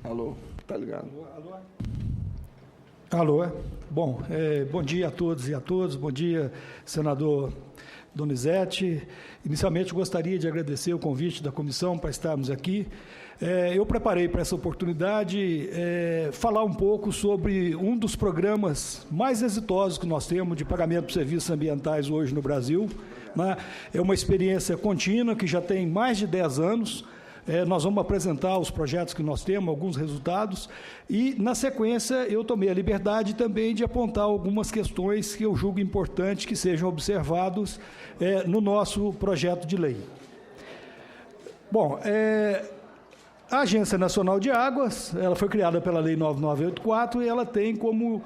Alô, tá ligado? Alô. Bom, bom dia a todos e a todas. Bom dia, senador Donizete. Inicialmente, gostaria de agradecer o convite da comissão para estarmos aqui. Eu preparei para essa oportunidade falar um pouco sobre um dos programas mais exitosos que nós temos de pagamento de serviços ambientais hoje no Brasil, né? É uma experiência contínua que já tem mais de 10 anos. Nós vamos apresentar os projetos que nós temos, alguns resultados, e, na sequência, eu tomei a liberdade também de apontar algumas questões que eu julgo importante que sejam observados no nosso projeto de lei. Bom, a Agência Nacional de Águas, ela foi criada pela Lei 9984 e ela tem como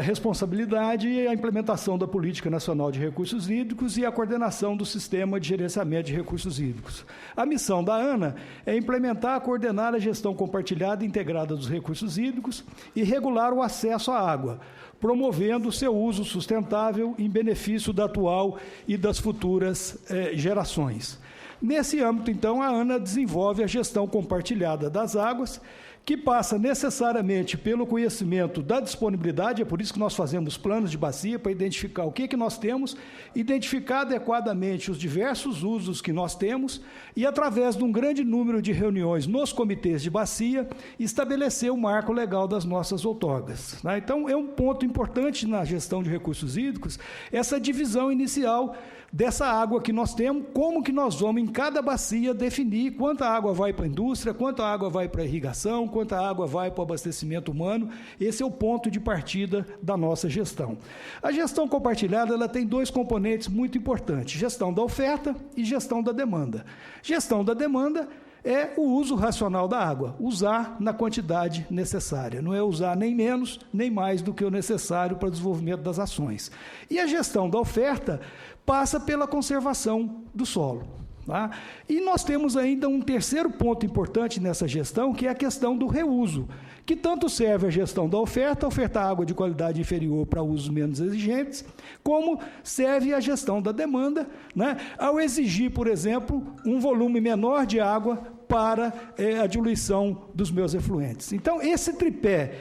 responsabilidade a implementação da Política Nacional de Recursos Hídricos e a coordenação do Sistema de Gerenciamento de Recursos Hídricos. A missão da ANA é implementar, coordenar a gestão compartilhada e integrada dos recursos hídricos e regular o acesso à água, promovendo seu uso sustentável em benefício da atual e das futuras gerações. Nesse âmbito, então, a ANA desenvolve a gestão compartilhada das águas, que passa necessariamente pelo conhecimento da disponibilidade, é por isso que nós fazemos planos de bacia, para identificar o que nós temos, identificar adequadamente os diversos usos que nós temos e, através de um grande número de reuniões nos comitês de bacia, estabelecer o marco legal das nossas outorgas, né? Então, é um ponto importante na gestão de recursos hídricos, essa divisão inicial dessa água que nós temos, como que nós vamos, em cada bacia, definir quanta água vai para a indústria, quanta água vai para a irrigação, quanta água vai para o abastecimento humano. Esse é o ponto de partida da nossa gestão. A gestão compartilhada, ela tem dois componentes muito importantes: gestão da oferta e gestão da demanda. Gestão da demanda é o uso racional da água, usar na quantidade necessária, não é usar nem menos, nem mais do que o necessário para o desenvolvimento das ações. E a gestão da oferta passa pela conservação do solo, tá? E nós temos ainda um terceiro ponto importante nessa gestão, que é a questão do reuso, que tanto serve a gestão da oferta, ofertar água de qualidade inferior para usos menos exigentes, como serve a gestão da demanda, né, ao exigir, por exemplo, um volume menor de água para a diluição dos meus efluentes. Então, esse tripé,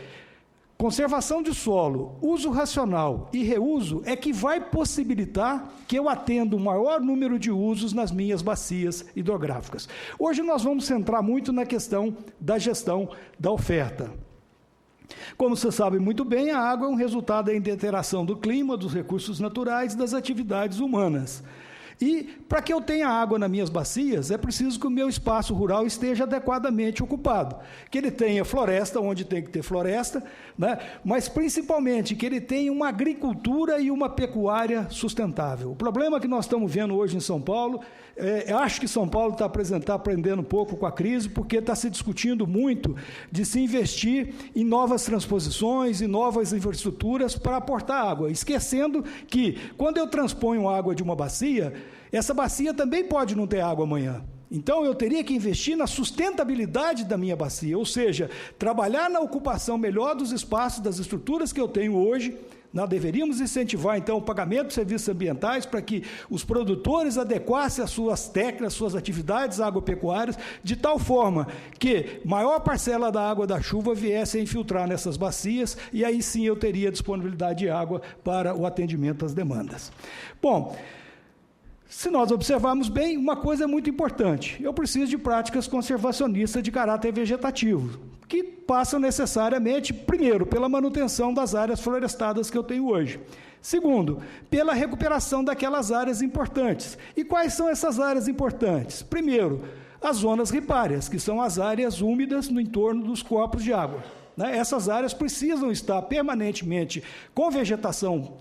conservação de solo, uso racional e reuso, é que vai possibilitar que eu atenda o maior número de usos nas minhas bacias hidrográficas. Hoje nós vamos centrar muito na questão da gestão da oferta. Como você sabe muito bem, a água é um resultado da interação do clima, dos recursos naturais e das atividades humanas. E, para que eu tenha água nas minhas bacias, é preciso que o meu espaço rural esteja adequadamente ocupado. Que ele tenha floresta, onde tem que ter floresta, né? Mas, principalmente, que ele tenha uma agricultura e uma pecuária sustentável. O problema que nós estamos vendo hoje em São Paulo, acho que São Paulo está aprendendo um pouco com a crise, porque está se discutindo muito de se investir em novas transposições e novas infraestruturas para aportar água, esquecendo que, quando eu transponho água de uma bacia, essa bacia também pode não ter água amanhã. Então, eu teria que investir na sustentabilidade da minha bacia, ou seja, trabalhar na ocupação melhor dos espaços, das estruturas que eu tenho hoje. Nós deveríamos incentivar, então, o pagamento de serviços ambientais para que os produtores adequassem as suas técnicas, suas atividades agropecuárias, de tal forma que maior parcela da água da chuva viesse a infiltrar nessas bacias, e aí sim eu teria disponibilidade de água para o atendimento às demandas. Bom, se nós observarmos bem, uma coisa é muito importante: eu preciso de práticas conservacionistas de caráter vegetativo, que passam necessariamente, primeiro, pela manutenção das áreas florestadas que eu tenho hoje. Segundo, pela recuperação daquelas áreas importantes. E quais são essas áreas importantes? Primeiro, as zonas ripárias, que são as áreas úmidas no entorno dos corpos de água, né? Essas áreas precisam estar permanentemente com vegetação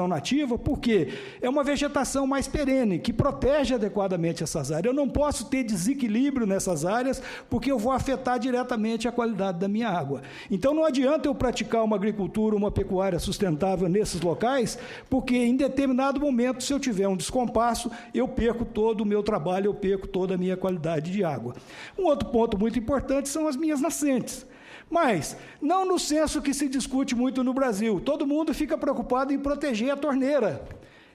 nativa, porque é uma vegetação mais perene, que protege adequadamente essas áreas. Eu não posso ter desequilíbrio nessas áreas, porque eu vou afetar diretamente a qualidade da minha água. Então, não adianta eu praticar uma agricultura, uma pecuária sustentável nesses locais, porque em determinado momento, se eu tiver um descompasso, eu perco todo o meu trabalho, eu perco toda a minha qualidade de água. Um outro ponto muito importante são as minhas nascentes. Mas, não no senso que se discute muito no Brasil. Todo mundo fica preocupado em proteger a torneira.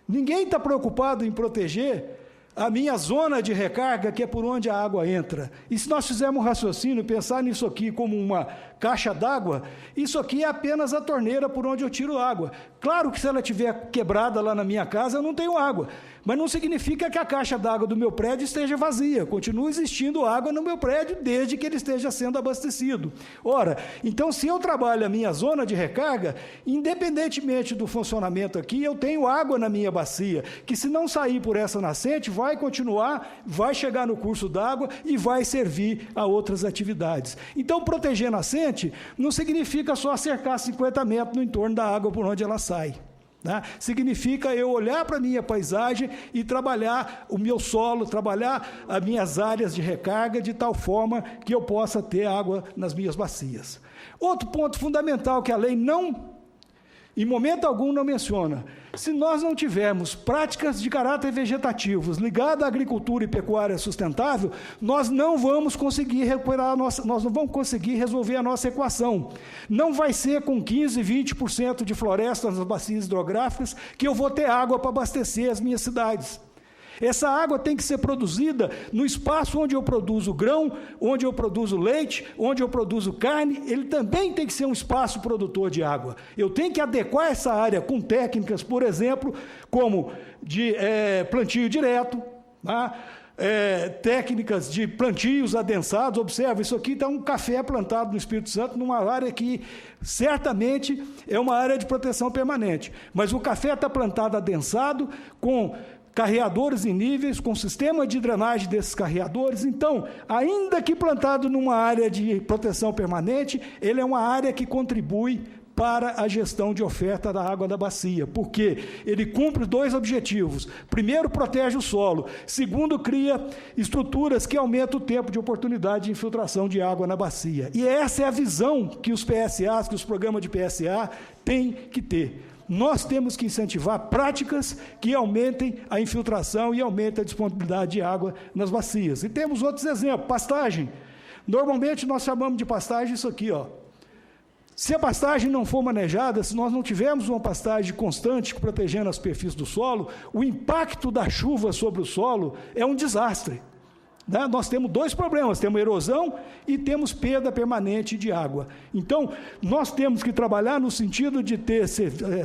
Ninguém está preocupado em proteger a minha zona de recarga, que é por onde a água entra. E se nós fizermos um raciocínio, pensar nisso aqui como uma caixa d'água, isso aqui é apenas a torneira por onde eu tiro água. Claro que se ela estiver quebrada lá na minha casa, eu não tenho água, mas não significa que a caixa d'água do meu prédio esteja vazia. Continua existindo água no meu prédio, desde que ele esteja sendo abastecido. Ora, então se eu trabalho a minha zona de recarga, independentemente do funcionamento aqui, eu tenho água na minha bacia, que se não sair por essa nascente, vai continuar, vai chegar no curso d'água e vai servir a outras atividades. Então, proteger a nascente não significa só cercar 50 metros no entorno da água por onde ela sai. Né? Significa eu olhar para a minha paisagem e trabalhar o meu solo, trabalhar as minhas áreas de recarga de tal forma que eu possa ter água nas minhas bacias. Outro ponto fundamental que a lei não, em momento algum, não menciona: se nós não tivermos práticas de caráter vegetativo ligadas à agricultura e pecuária sustentável, nós não vamos conseguir recuperar nós não vamos conseguir resolver a nossa equação. Não vai ser com 15, 20% de florestas nas bacias hidrográficas que eu vou ter água para abastecer as minhas cidades. Essa água tem que ser produzida no espaço onde eu produzo grão, onde eu produzo leite, onde eu produzo carne. Ele também tem que ser um espaço produtor de água. Eu tenho que adequar essa área com técnicas, por exemplo, como de plantio direto, tá? Técnicas de plantios adensados. Observa, isso aqui está um café plantado no Espírito Santo, numa área que certamente é uma área de proteção permanente. Mas o café está plantado adensado, com carreadores em níveis, com sistema de drenagem desses carreadores. Então, ainda que plantado numa área de proteção permanente, ele é uma área que contribui para a gestão de oferta da água da bacia, porque ele cumpre 2 objetivos. Primeiro, protege o solo. Segundo, cria estruturas que aumentam o tempo de oportunidade de infiltração de água na bacia. E essa é a visão que os PSAs, que os programas de PSA têm que ter. Nós temos que incentivar práticas que aumentem a infiltração e aumentem a disponibilidade de água nas bacias. E temos outros exemplos. Pastagem. Normalmente nós chamamos de pastagem isso aqui, ó. Se a pastagem não for manejada, se nós não tivermos uma pastagem constante protegendo a superfície do solo, o impacto da chuva sobre o solo é um desastre. Né? Nós temos 2 problemas: temos erosão e temos perda permanente de água. Então, nós temos que trabalhar no sentido de ter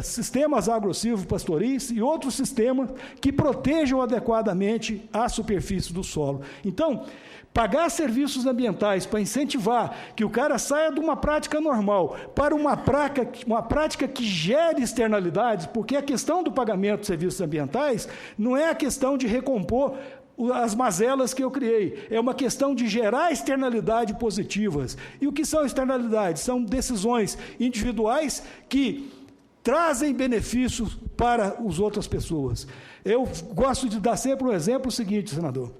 sistemas agro-silvopastoris e outros sistemas que protejam adequadamente a superfície do solo. Então, pagar serviços ambientais para incentivar que o cara saia de uma prática normal para uma prática que gere externalidades, porque a questão do pagamento de serviços ambientais não é a questão de recompor as mazelas que eu criei, é uma questão de gerar externalidades positivas. E o que são externalidades? São decisões individuais que trazem benefícios para as outras pessoas. Eu gosto de dar sempre um exemplo seguinte, senador.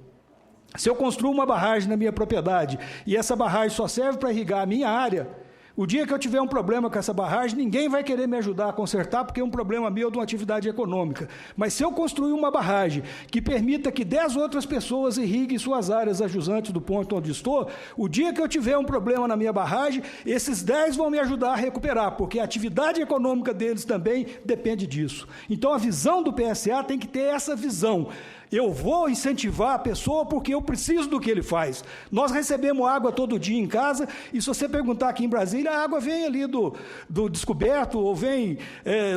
Se eu construo uma barragem na minha propriedade e essa barragem só serve para irrigar a minha área, o dia que eu tiver um problema com essa barragem, ninguém vai querer me ajudar a consertar, porque é um problema meu de uma atividade econômica. Mas se eu construir uma barragem que permita que 10 outras pessoas irriguem suas áreas adjusantes do ponto onde estou, o dia que eu tiver um problema na minha barragem, esses 10 vão me ajudar a recuperar, porque a atividade econômica deles também depende disso. Então, a visão do PSA tem que ter essa visão. Eu vou incentivar a pessoa porque eu preciso do que ele faz. Nós recebemos água todo dia em casa, e se você perguntar aqui em Brasília, a água vem ali do Descoberto, ou vem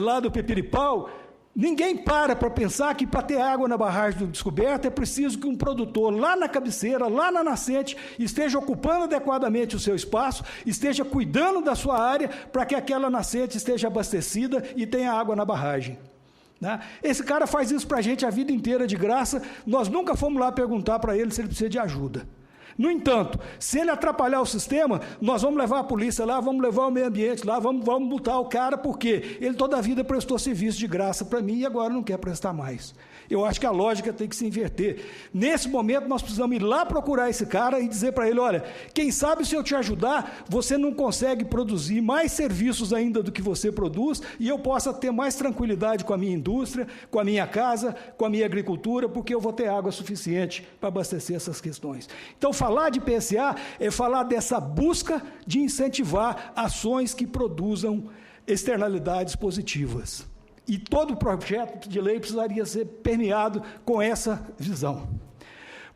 lá do Pepiripau. Ninguém para pensar que para ter água na barragem do Descoberto é preciso que um produtor lá na cabeceira, lá na nascente, esteja ocupando adequadamente o seu espaço, esteja cuidando da sua área para que aquela nascente esteja abastecida e tenha água na barragem. Né? Esse cara faz isso para a gente a vida inteira de graça, nós nunca fomos lá perguntar para ele se ele precisa de ajuda. No entanto, se ele atrapalhar o sistema, nós vamos levar a polícia lá, vamos levar o meio ambiente lá, vamos multar o cara, porque ele toda a vida prestou serviço de graça para mim e agora não quer prestar mais. Eu acho que a lógica tem que se inverter. Nesse momento, nós precisamos ir lá procurar esse cara e dizer para ele: olha, quem sabe se eu te ajudar, você não consegue produzir mais serviços ainda do que você produz, e eu possa ter mais tranquilidade com a minha indústria, com a minha casa, com a minha agricultura, porque eu vou ter água suficiente para abastecer essas questões. Então, falar de PSA é falar dessa busca de incentivar ações que produzam externalidades positivas. E todo o projeto de lei precisaria ser permeado com essa visão.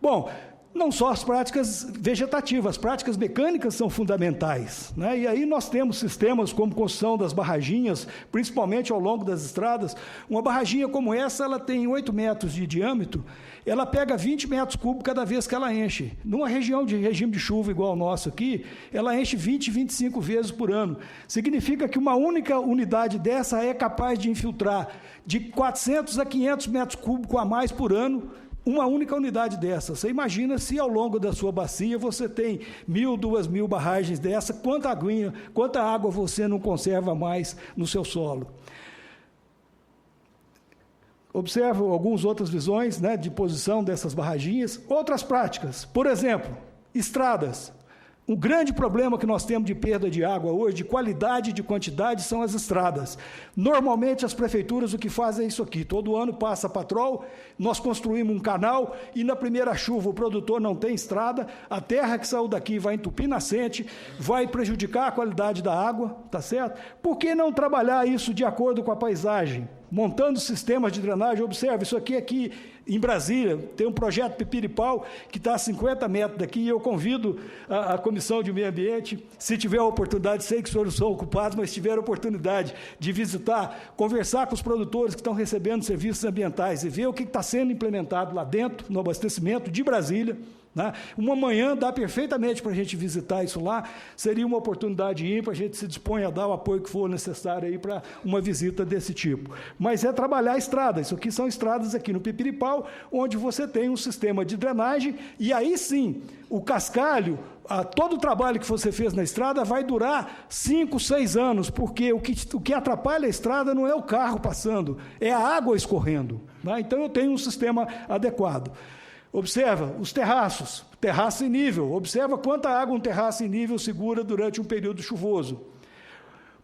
Bom, não só as práticas vegetativas, as práticas mecânicas são fundamentais, né? E aí nós temos sistemas como construção das barraginhas, principalmente ao longo das estradas. Uma barraginha como essa, ela tem 8 metros de diâmetro, ela pega 20 metros cúbicos cada vez que ela enche. Numa região de regime de chuva igual o nosso aqui, ela enche 20, 25 vezes por ano. Significa que uma única unidade dessa é capaz de infiltrar de 400 a 500 metros cúbicos a mais por ano, uma única unidade dessa. Você imagina se ao longo da sua bacia você tem 1.000, 2.000 barragens dessa, quanta água você não conserva mais no seu solo. Observo algumas outras visões, né, de posição dessas barraginhas. Outras práticas, por exemplo, estradas. Um grande problema que nós temos de perda de água hoje, de qualidade e de quantidade, são as estradas. Normalmente, as prefeituras o que fazem é isso aqui. Todo ano passa patrol, nós construímos um canal e na primeira chuva o produtor não tem estrada, a terra que saiu daqui vai entupir nascente, vai prejudicar a qualidade da água, tá certo? Por que não trabalhar isso de acordo com a paisagem? Montando sistemas de drenagem. Observe, isso aqui em Brasília, tem um projeto Pipiripau, que está a 50 metros daqui, e eu convido a Comissão de Meio Ambiente, se tiver a oportunidade, sei que os senhores são ocupados, mas se tiver a oportunidade de visitar, conversar com os produtores que estão recebendo serviços ambientais e ver o que está sendo implementado lá dentro, no abastecimento de Brasília, né? Uma manhã dá perfeitamente para a gente visitar isso lá, seria uma oportunidade ímpar, a gente se dispõe a dar o apoio que for necessário aí para uma visita desse tipo. Mas é trabalhar a estrada, isso aqui são estradas aqui no Pipiripau, onde você tem um sistema de drenagem, e aí sim, o cascalho, todo o trabalho que você fez na estrada vai durar 5, 6 anos, porque o que atrapalha a estrada não é o carro passando, é a água escorrendo, né? Então eu tenho um sistema adequado. Observa os terraços, terraço em nível. Observa quanta água um terraço em nível segura durante um período chuvoso.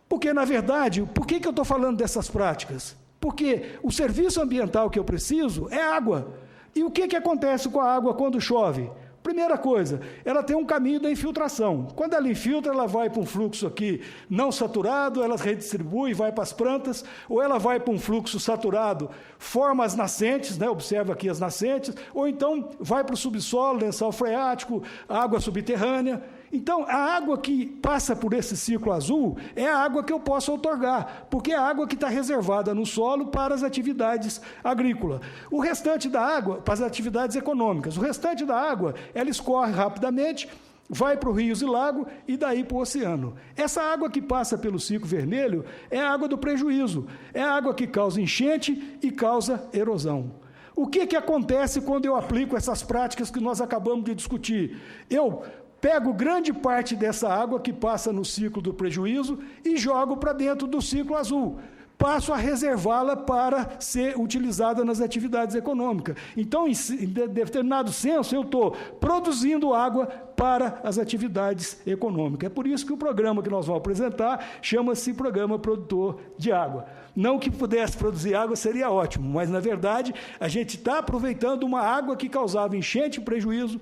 Porque, na verdade, por que eu estou falando dessas práticas? Porque o serviço ambiental que eu preciso é água. E o que acontece com a água quando chove? Primeira coisa, ela tem um caminho da infiltração. Quando ela infiltra, ela vai para um fluxo aqui não saturado, ela redistribui, vai para as plantas, ou ela vai para um fluxo saturado, forma as nascentes, né? Observa aqui as nascentes, ou então vai para o subsolo, lençol freático, água subterrânea. Então, a água que passa por esse ciclo azul é a água que eu posso outorgar, porque é a água que está reservada no solo para as atividades agrícolas. O restante da água, para as atividades econômicas, o restante da água, ela escorre rapidamente, vai para os rios e lagos e daí para o oceano. Essa água que passa pelo ciclo vermelho é a água do prejuízo, é a água que causa enchente e causa erosão. O que acontece quando eu aplico essas práticas que nós acabamos de discutir? Eu pego grande parte dessa água que passa no ciclo do prejuízo e jogo para dentro do ciclo azul. Passo a reservá-la para ser utilizada nas atividades econômicas. Então, em determinado senso, eu estou produzindo água para as atividades econômicas. É por isso que o programa que nós vamos apresentar chama-se Programa Produtor de Água. Não que pudesse produzir água seria ótimo, mas, na verdade, a gente está aproveitando uma água que causava enchente e prejuízo,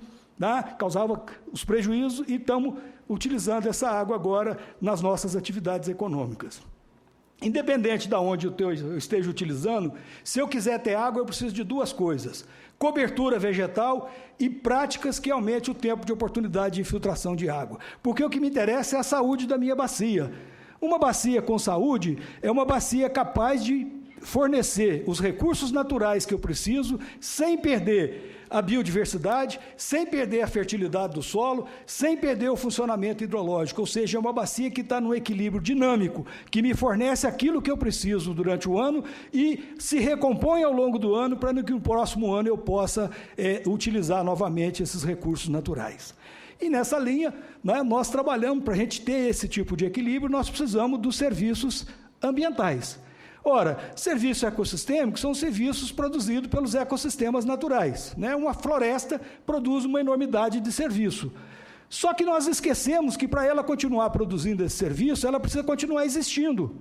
causava os prejuízos, e estamos utilizando essa água agora nas nossas atividades econômicas. Independente de onde eu esteja utilizando, se eu quiser ter água, eu preciso de 2 coisas: cobertura vegetal e práticas que aumentem o tempo de oportunidade de infiltração de água. Porque o que me interessa é a saúde da minha bacia. Uma bacia com saúde é uma bacia capaz de fornecer os recursos naturais que eu preciso, sem perder a biodiversidade, sem perder a fertilidade do solo, sem perder o funcionamento hidrológico, ou seja, é uma bacia que está no equilíbrio dinâmico, que me fornece aquilo que eu preciso durante o ano e se recompõe ao longo do ano para que no próximo ano eu possa utilizar novamente esses recursos naturais. E nessa linha, nós trabalhamos, para a gente ter esse tipo de equilíbrio, nós precisamos dos serviços ambientais. Ora, serviços ecossistêmicos são serviços produzidos pelos ecossistemas naturais, né? Uma floresta produz uma enormidade de serviço. Só que nós esquecemos que para ela continuar produzindo esse serviço, ela precisa continuar existindo.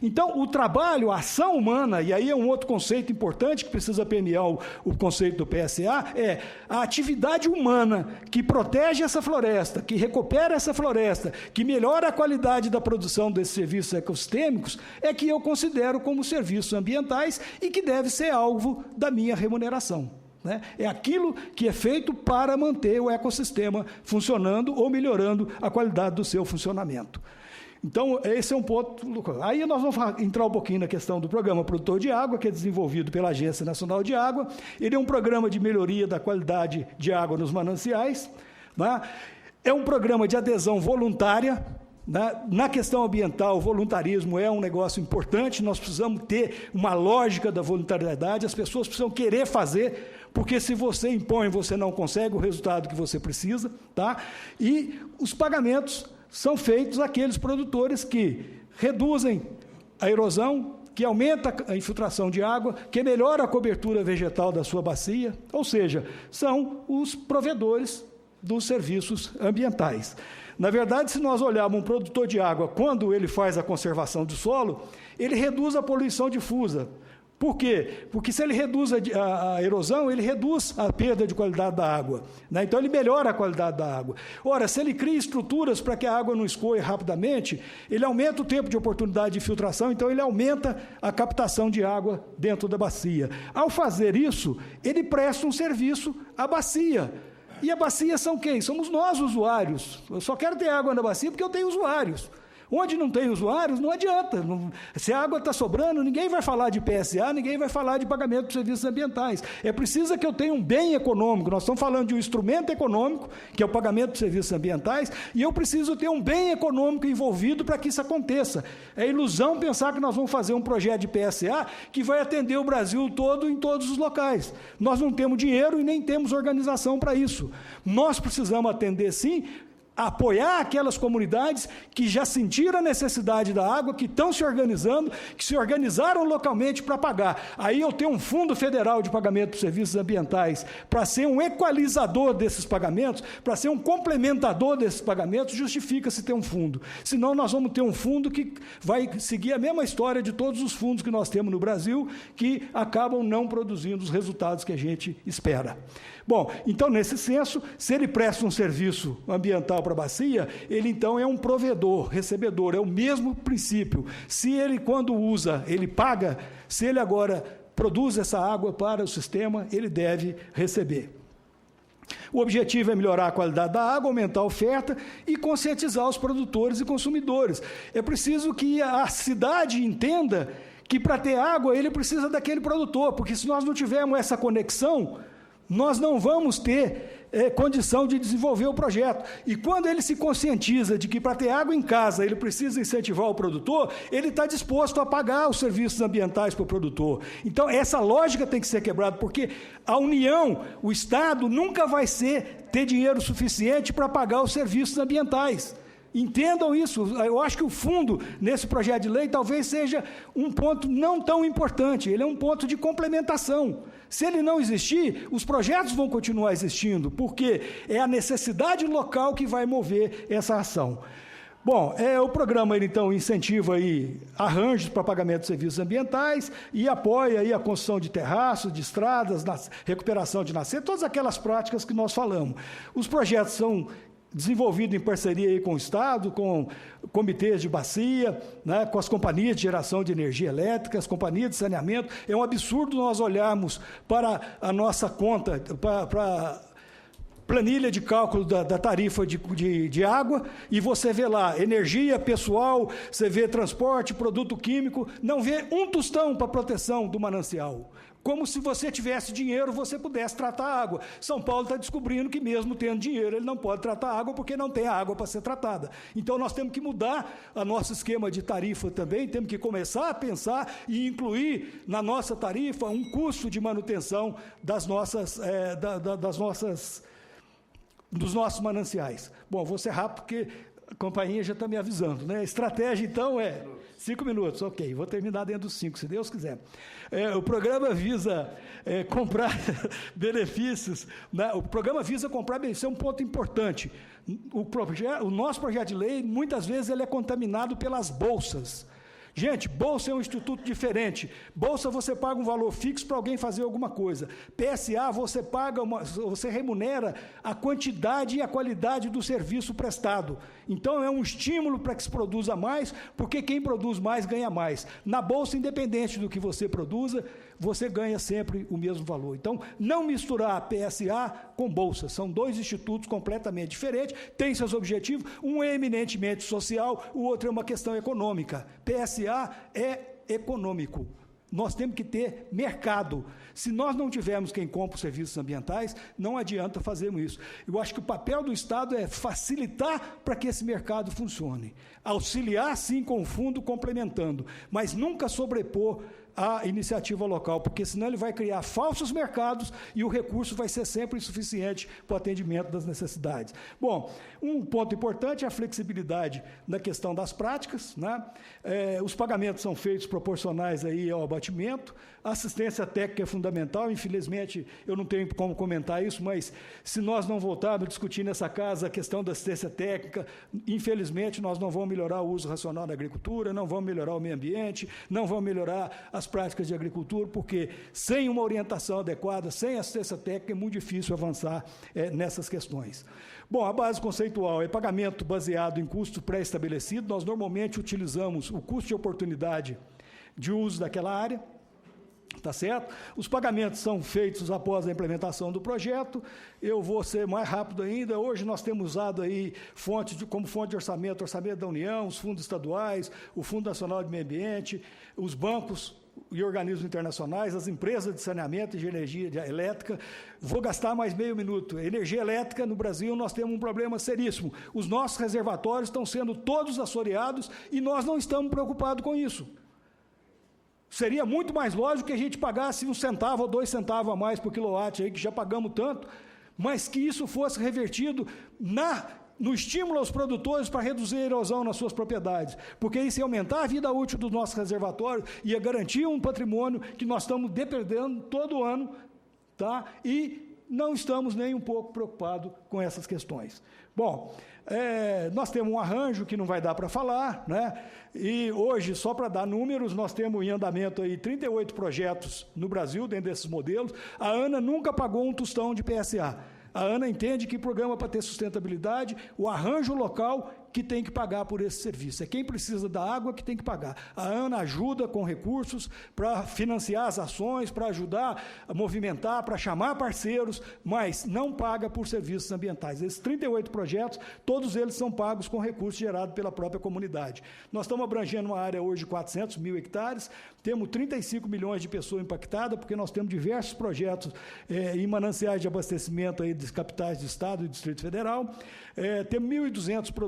Então, o trabalho, a ação humana, e aí é um outro conceito importante que precisa permear o conceito do PSA, é a atividade humana que protege essa floresta, que recupera essa floresta, que melhora a qualidade da produção desses serviços ecossistêmicos, é que eu considero como serviços ambientais e que deve ser alvo da minha remuneração. Né? É aquilo que é feito para manter o ecossistema funcionando ou melhorando a qualidade do seu funcionamento. Então, esse é um ponto. Aí nós vamos entrar um pouquinho na questão do Programa Produtor de Água, que é desenvolvido pela Agência Nacional de Água. Ele é um programa de melhoria da qualidade de água nos mananciais. Né? É um programa de adesão voluntária. Na questão ambiental, o voluntarismo é um negócio importante, nós precisamos ter uma lógica da voluntariedade, as pessoas precisam querer fazer, porque se você impõe, você não consegue o resultado que você precisa. Tá? E os pagamentos são feitos àqueles produtores que reduzem a erosão, que aumenta a infiltração de água, que melhora a cobertura vegetal da sua bacia, ou seja, são os provedores dos serviços ambientais. Na verdade, se nós olharmos um produtor de água, quando ele faz a conservação do solo, ele reduz a poluição difusa. Por quê? Porque se ele reduz a erosão, ele reduz a perda de qualidade da água. Né? Então, ele melhora a qualidade da água. Ora, se ele cria estruturas para que a água não escoe rapidamente, ele aumenta o tempo de oportunidade de filtração, então ele aumenta a captação de água dentro da bacia. Ao fazer isso, ele presta um serviço à bacia. E a bacia são quem? Somos nós, usuários. Eu só quero ter água na bacia porque eu tenho usuários. Onde não tem usuários, não adianta. Se a água está sobrando, ninguém vai falar de PSA, ninguém vai falar de pagamento de serviços ambientais. É preciso que eu tenha um bem econômico. Nós estamos falando de um instrumento econômico, que é o pagamento de serviços ambientais, e eu preciso ter um bem econômico envolvido para que isso aconteça. É ilusão pensar que nós vamos fazer um projeto de PSA que vai atender o Brasil todo em todos os locais. Nós não temos dinheiro e nem temos organização para isso. Nós precisamos atender, sim, apoiar aquelas comunidades que já sentiram a necessidade da água, que estão se organizando, que se organizaram localmente para pagar. Aí eu tenho um fundo federal de pagamento de serviços ambientais para ser um equalizador desses pagamentos, para ser um complementador desses pagamentos, justifica-se ter um fundo. Senão nós vamos ter um fundo que vai seguir a mesma história de todos os fundos que nós temos no Brasil, que acabam não produzindo os resultados que a gente espera. Bom, então, nesse senso, se ele presta um serviço ambiental para a bacia, ele, então, é um provedor, recebedor, é o mesmo princípio. Se ele, quando usa, ele paga, se ele agora produz essa água para o sistema, ele deve receber. O objetivo é melhorar a qualidade da água, aumentar a oferta e conscientizar os produtores e consumidores. É preciso que a cidade entenda que, para ter água, ele precisa daquele produtor, porque se nós não tivermos essa conexão, nós não vamos ter condição de desenvolver o projeto. E quando ele se conscientiza de que para ter água em casa ele precisa incentivar o produtor, ele está disposto a pagar os serviços ambientais para o produtor. Então, essa lógica tem que ser quebrada, porque a União, o Estado, nunca vai ter dinheiro suficiente para pagar os serviços ambientais. Entendam isso. Eu acho que o fundo, nesse projeto de lei, talvez seja um ponto não tão importante. Ele é um ponto de complementação. Se ele não existir, os projetos vão continuar existindo, porque é a necessidade local que vai mover essa ação. Bom, o programa, ele, então, incentiva aí arranjos para pagamento de serviços ambientais e apoia aí a construção de terraços, de estradas, recuperação de nascentes, todas aquelas práticas que nós falamos. Os projetos são desenvolvido em parceria aí com o Estado, com comitês de bacia, né, com as companhias de geração de energia elétrica, as companhias de saneamento. É um absurdo nós olharmos para a nossa conta, para planilha de cálculo da tarifa de água, e você vê lá energia, pessoal, você vê transporte, produto químico, não vê um tostão para proteção do manancial. Como se você tivesse dinheiro, você pudesse tratar a água. São Paulo está descobrindo que mesmo tendo dinheiro, ele não pode tratar a água porque não tem água para ser tratada. Então, nós temos que mudar o nosso esquema de tarifa também, temos que começar a pensar e incluir na nossa tarifa um custo de manutenção dos nossos mananciais. Bom, vou ser rápido porque a companhia já está me avisando, né? A estratégia, então, 5 minutos, ok, vou terminar dentro dos 5, se Deus quiser. O programa visa comprar benefícios, né? O programa visa comprar benefícios, é um ponto importante. O nosso projeto de lei, muitas vezes, ele é contaminado pelas bolsas. Gente, bolsa é um instituto diferente. Bolsa você paga um valor fixo para alguém fazer alguma coisa. PSA você remunera a quantidade e a qualidade do serviço prestado. Então é um estímulo para que se produza mais, porque quem produz mais ganha mais. Na bolsa, independente do que você produza, você ganha sempre o mesmo valor. Então, não misturar PSA com bolsa. São dois institutos completamente diferentes, têm seus objetivos, um é eminentemente social, o outro é uma questão econômica. PSA é econômico. Nós temos que ter mercado. Se nós não tivermos quem compra os serviços ambientais, não adianta fazermos isso. Eu acho que o papel do Estado é facilitar para que esse mercado funcione. Auxiliar, sim, com o fundo, complementando, mas nunca sobrepor a iniciativa local, porque senão ele vai criar falsos mercados e o recurso vai ser sempre insuficiente para o atendimento das necessidades. Bom, um ponto importante é a flexibilidade na questão das práticas, né? Os pagamentos são feitos proporcionais aí ao abatimento, a assistência técnica é fundamental, infelizmente eu não tenho como comentar isso, mas se nós não voltarmos a discutir nessa casa a questão da assistência técnica, infelizmente nós não vamos melhorar o uso racional da agricultura, não vamos melhorar o meio ambiente, não vamos melhorar as práticas de agricultura, porque sem uma orientação adequada, sem assistência técnica, é muito difícil avançar nessas questões. Bom, a base conceitual é pagamento baseado em custo pré-estabelecido. Nós normalmente utilizamos o custo de oportunidade de uso daquela área, tá certo? Os pagamentos são feitos após a implementação do projeto. Eu vou ser mais rápido ainda. Hoje nós temos usado aí como fonte de orçamento da União, os fundos estaduais, o Fundo Nacional de Meio Ambiente, os bancos e organismos internacionais, as empresas de saneamento e de energia elétrica. Vou gastar mais meio minuto. Energia elétrica no Brasil, nós temos um problema seríssimo. Os nossos reservatórios estão sendo todos assoreados e nós não estamos preocupados com isso. Seria muito mais lógico que a gente pagasse 1 centavo ou 2 centavos a mais por quilowatt, aí, que já pagamos tanto, mas que isso fosse revertido no estímulo aos produtores para reduzir a erosão nas suas propriedades, porque isso ia aumentar a vida útil dos nossos reservatórios, ia garantir um patrimônio que nós estamos depredando todo ano, tá? E não estamos nem um pouco preocupados com essas questões. Bom, nós temos um arranjo que não vai dar para falar, né? E hoje, só para dar números, nós temos em andamento aí 38 projetos no Brasil, dentro desses modelos. A ANA nunca pagou um tostão de PSA. A ANA entende que programa para ter sustentabilidade, o arranjo local que tem que pagar por esse serviço. É quem precisa da água que tem que pagar. A ANA ajuda com recursos para financiar as ações, para ajudar a movimentar, para chamar parceiros, mas não paga por serviços ambientais. Esses 38 projetos, todos eles são pagos com recursos gerados pela própria comunidade. Nós estamos abrangendo uma área hoje de 400 mil hectares, temos 35 milhões de pessoas impactadas, porque nós temos diversos projetos em mananciais de abastecimento aí das capitais do Estado e do Distrito Federal. Temos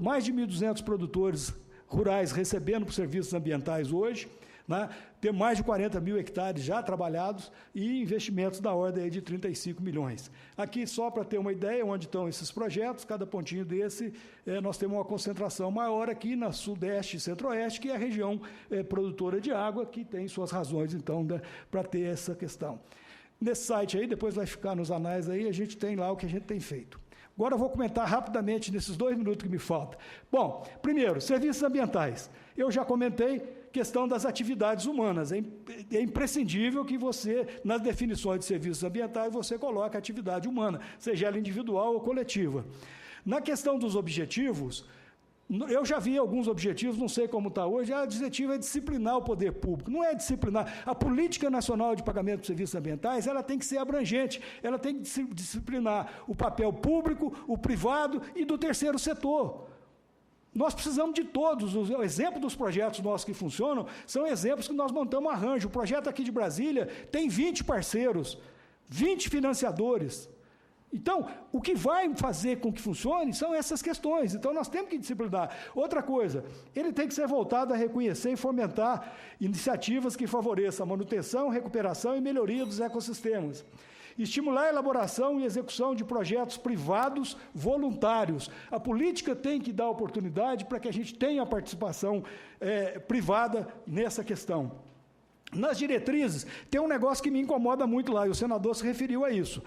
mais de 1.200 produtores rurais recebendo por serviços ambientais hoje, né? Temos mais de 40 mil hectares já trabalhados e investimentos da ordem aí de 35 milhões. Aqui, só para ter uma ideia onde estão esses projetos, cada pontinho desse, nós temos uma concentração maior aqui na Sudeste e Centro-Oeste, que é a região produtora de água, que tem suas razões, então, para ter essa questão. Nesse site aí, depois vai ficar nos anais aí, a gente tem lá o que a gente tem feito. Agora eu vou comentar rapidamente nesses 2 minutos que me faltam. Bom, primeiro, serviços ambientais. Eu já comentei questão das atividades humanas. É imprescindível que você, nas definições de serviços ambientais, você coloque a atividade humana, seja ela individual ou coletiva. Na questão dos objetivos, eu já vi alguns objetivos, não sei como está hoje, o objetivo é disciplinar o poder público, não é disciplinar. A Política Nacional de Pagamento de Serviços Ambientais, ela tem que ser abrangente, ela tem que disciplinar o papel público, o privado e do terceiro setor. Nós precisamos de todos. O exemplo dos projetos nossos que funcionam são exemplos que nós montamos arranjo. O projeto aqui de Brasília tem 20 parceiros, 20 financiadores. Então, o que vai fazer com que funcione são essas questões. Então, nós temos que disciplinar. Outra coisa, ele tem que ser voltado a reconhecer e fomentar iniciativas que favoreçam a manutenção, recuperação e melhoria dos ecossistemas. Estimular a elaboração e execução de projetos privados voluntários. A política tem que dar oportunidade para que a gente tenha a participação privada nessa questão. Nas diretrizes, tem um negócio que me incomoda muito lá, e o senador se referiu a isso.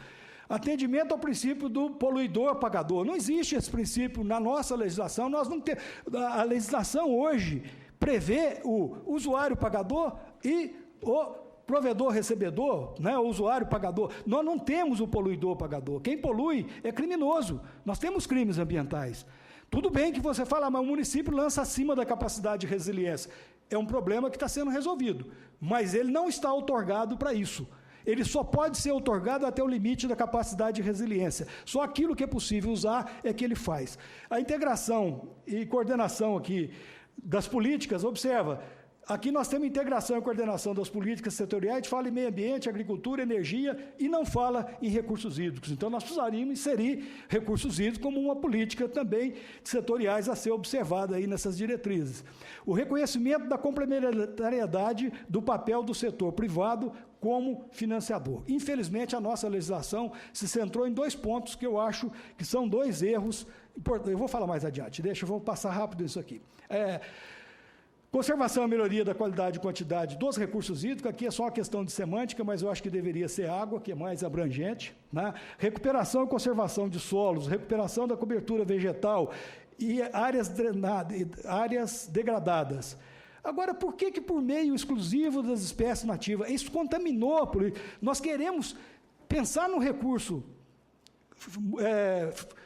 Atendimento ao princípio do poluidor-pagador. Não existe esse princípio na nossa legislação. Nós não temos. A legislação hoje prevê o usuário pagador e o provedor recebedor, né, o usuário pagador. Nós não temos o poluidor pagador. Quem polui é criminoso. Nós temos crimes ambientais. Tudo bem que você fala, mas o município lança acima da capacidade de resiliência. É um problema que está sendo resolvido, mas ele não está outorgado para isso. Ele só pode ser outorgado até o limite da capacidade de resiliência. Só aquilo que é possível usar é que ele faz. A integração e coordenação aqui das políticas, observa, aqui nós temos integração e coordenação das políticas setoriais, a gente fala em meio ambiente, agricultura, energia, e não fala em recursos hídricos. Então, nós precisaríamos inserir recursos hídricos como uma política também setoriais a ser observada aí nessas diretrizes. O reconhecimento da complementariedade do papel do setor privado como financiador. Infelizmente, a nossa legislação se centrou em 2 pontos que eu acho que são 2 erros importantes. Eu vou falar mais adiante, vou passar rápido isso aqui. Conservação e melhoria da qualidade e quantidade dos recursos hídricos, aqui é só uma questão de semântica, mas eu acho que deveria ser água, que é mais abrangente, né? Recuperação e conservação de solos, recuperação da cobertura vegetal e áreas degradadas. Agora, por que por meio exclusivo das espécies nativas? Isso contaminou, nós queremos pensar no recurso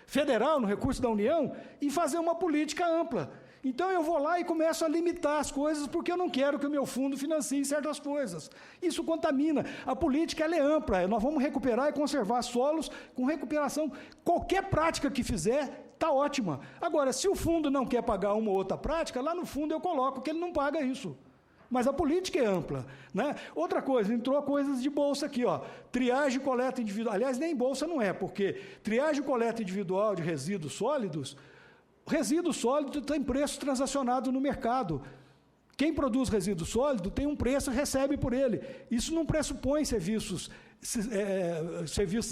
federal, no recurso da União, e fazer uma política ampla. Então, eu vou lá e começo a limitar as coisas, porque eu não quero que o meu fundo financie certas coisas. Isso contamina. A política ela é ampla. Nós vamos recuperar e conservar solos com recuperação. Qualquer prática que fizer, está ótima. Agora, se o fundo não quer pagar uma ou outra prática, lá no fundo eu coloco que ele não paga isso. Mas a política é ampla, né? Outra coisa, entrou coisas de bolsa aqui, ó. Triagem e coleta individual. Aliás, nem bolsa não é, porque triagem e coleta individual de resíduos sólidos, resíduo sólido tem preço transacionado no mercado. Quem produz resíduo sólido tem um preço e recebe por ele. Isso não pressupõe serviços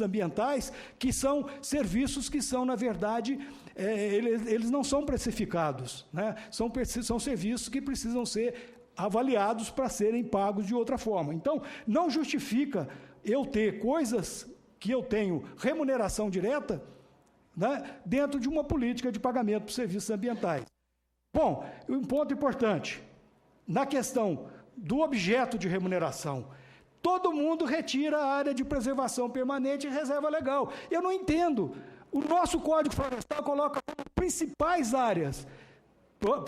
ambientais, que são serviços que são, na verdade, eles não são precificados, né? São serviços que precisam ser avaliados para serem pagos de outra forma. Então, não justifica eu ter coisas que eu tenho remuneração direta, né, dentro de uma política de pagamento por serviços ambientais. Bom, um ponto importante, na questão do objeto de remuneração, todo mundo retira a área de preservação permanente e reserva legal. Eu não entendo. O nosso Código Florestal coloca como principais áreas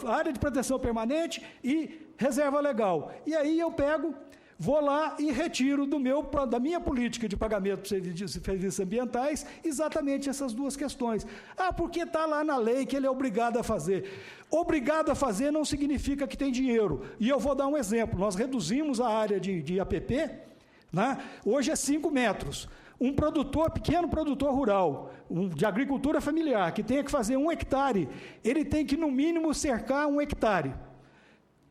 área de proteção permanente e reserva legal. E aí eu vou lá e retiro da minha política de pagamento por serviços ambientais exatamente essas 2 questões. Porque está lá na lei que ele é obrigado a fazer. Obrigado a fazer não significa que tem dinheiro. E eu vou dar um exemplo. Nós reduzimos a área de APP, né? Hoje é 5 metros. Um pequeno produtor rural, de agricultura familiar, que tenha que fazer 1 hectare, ele tem que, no mínimo, cercar 1 hectare.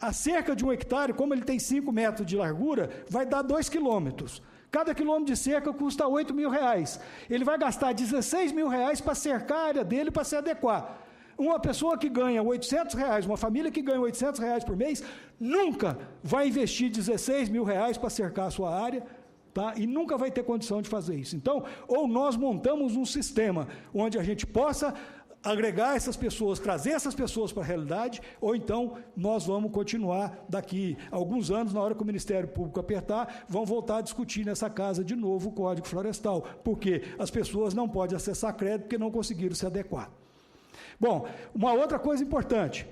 A cerca de 1 hectare, como ele tem 5 metros de largura, vai dar 2 quilômetros. Cada quilômetro de cerca custa R$8.000. Ele vai gastar R$16.000 para cercar a área dele para se adequar. Uma pessoa que ganha R$800, uma família que ganha R$800 por mês, nunca vai investir R$16.000 para cercar a sua área, tá? E nunca vai ter condição de fazer isso. Então, ou nós montamos um sistema onde a gente possa agregar essas pessoas, trazer essas pessoas para a realidade, ou então nós vamos continuar daqui a alguns anos, na hora que o Ministério Público apertar, vão voltar a discutir nessa casa de novo o Código Florestal, porque as pessoas não podem acessar crédito porque não conseguiram se adequar. Bom, uma outra coisa importante,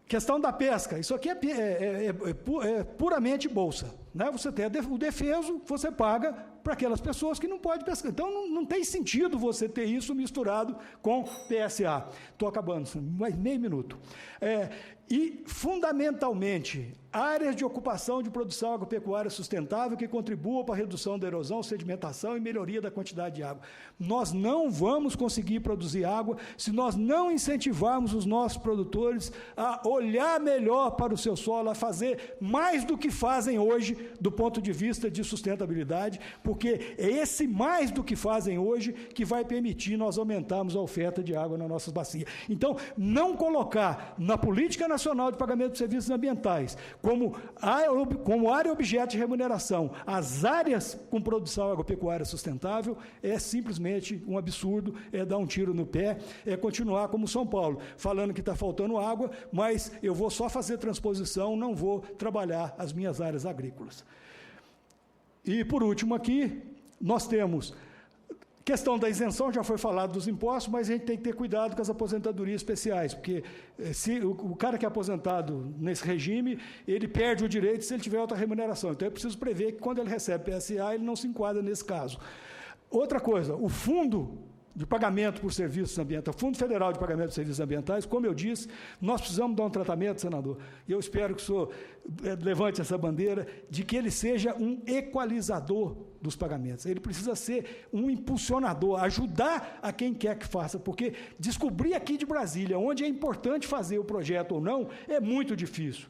questão da pesca, isso aqui é puramente bolsa, né? Você tem o defeso, você paga para aquelas pessoas que não podem pescar. Então, não tem sentido você ter isso misturado com PSA. Estou acabando, mais meio minuto. E, fundamentalmente, áreas de ocupação de produção agropecuária sustentável que contribuam para a redução da erosão, sedimentação e melhoria da quantidade de água. Nós não vamos conseguir produzir água se nós não incentivarmos os nossos produtores a olhar melhor para o seu solo, a fazer mais do que fazem hoje do ponto de vista de sustentabilidade, porque é esse mais do que fazem hoje que vai permitir nós aumentarmos a oferta de água nas nossas bacias. Então, não colocar na Política Nacional de Pagamento de Serviços Ambientais como área objeto de remuneração as áreas com produção agropecuária sustentável é simplesmente um absurdo, é dar um tiro no pé, é continuar como São Paulo, falando que está faltando água, mas eu vou só fazer transposição, não vou trabalhar as minhas áreas agrícolas. E, por último, aqui, nós temos questão da isenção, já foi falado dos impostos, mas a gente tem que ter cuidado com as aposentadorias especiais, porque se o cara que é aposentado nesse regime, ele perde o direito se ele tiver alta remuneração. Então, é preciso prever que, quando ele recebe PSA, ele não se enquadra nesse caso. Outra coisa, o fundo de pagamento por serviços ambientais, Fundo Federal de Pagamento de Serviços Ambientais, como eu disse, nós precisamos dar um tratamento, senador, e eu espero que o senhor levante essa bandeira, de que ele seja um equalizador dos pagamentos. Ele precisa ser um impulsionador, ajudar a quem quer que faça, porque descobrir aqui de Brasília, onde é importante fazer o projeto ou não, é muito difícil.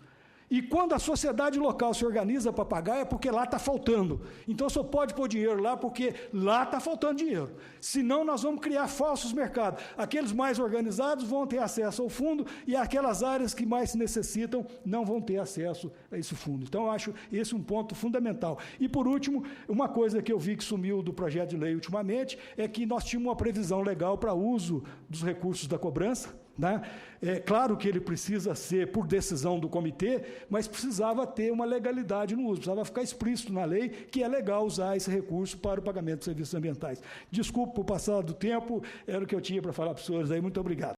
E quando a sociedade local se organiza para pagar, é porque lá está faltando. Então, só pode pôr dinheiro lá porque lá está faltando dinheiro. Senão, nós vamos criar falsos mercados. Aqueles mais organizados vão ter acesso ao fundo e aquelas áreas que mais se necessitam não vão ter acesso a esse fundo. Então, eu acho esse um ponto fundamental. E, por último, uma coisa que eu vi que sumiu do projeto de lei ultimamente é que nós tínhamos uma previsão legal para uso dos recursos da cobrança, né? É claro que ele precisa ser por decisão do comitê, mas precisava ter uma legalidade no uso, precisava ficar explícito na lei que é legal usar esse recurso para o pagamento de serviços ambientais. Desculpe por passar do tempo, era o que eu tinha para falar para os senhores aí, muito obrigado.